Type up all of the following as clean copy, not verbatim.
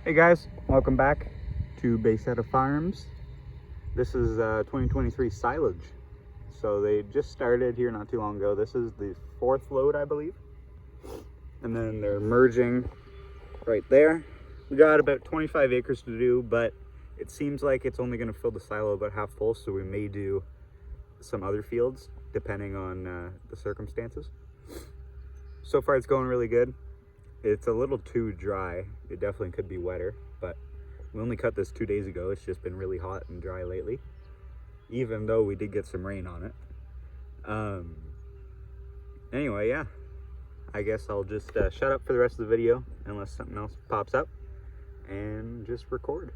Hey guys, welcome back to Bayside Farms. This is 2023 silage. So they just started here not too long ago. This is the fourth load, I believe. And then they're merging right there. We got about 25 acres to do, but it seems like it's only going to fill the silo about half full, so we may do some other fields depending on the circumstances. So far it's going really good. It's a little too dry. It definitely could be wetter, but we only cut this 2 days ago. It's just been really hot and dry lately, even though we did get some rain on it. Anyway, yeah, I guess I'll just shut up for the rest of the video unless something else pops up and just record.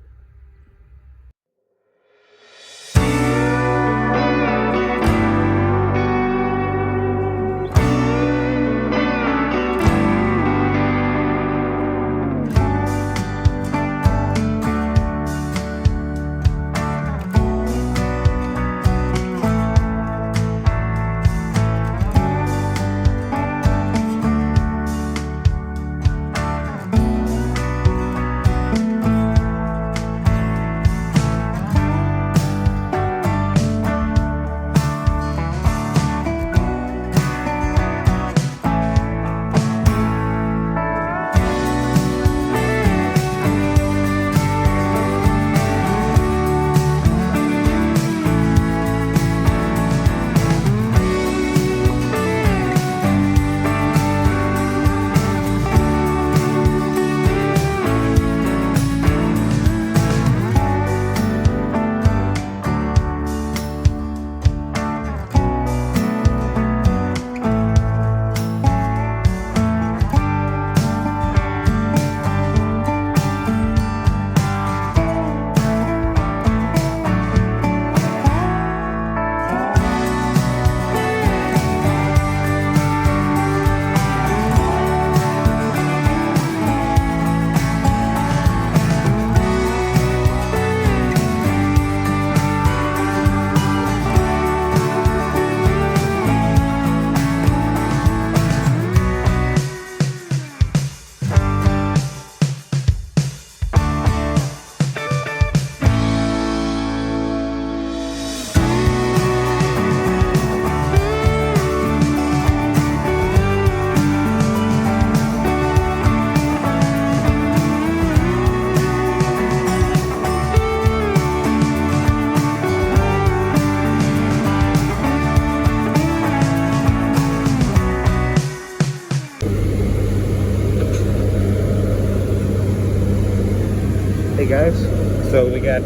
Hey guys, so we got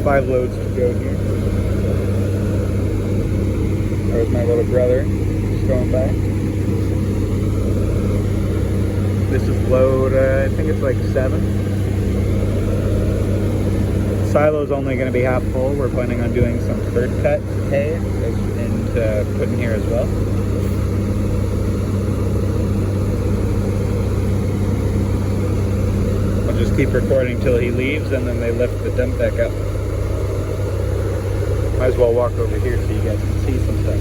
5 loads to go here. There's my little brother just going by. This is load, I think it's like 7. The silo's only going to be half full. We're planning on doing some bird cut hay and putting here as well. Just keep recording till he leaves, and then they lift the dump back up. Might as well walk over here so you guys can see some stuff.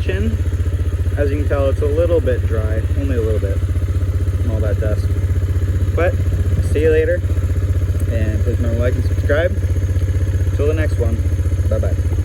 watching. As you can tell, it's a little bit dry, only a little bit from all that dust. But see you later, and please remember to like and subscribe. Till the next one, bye bye.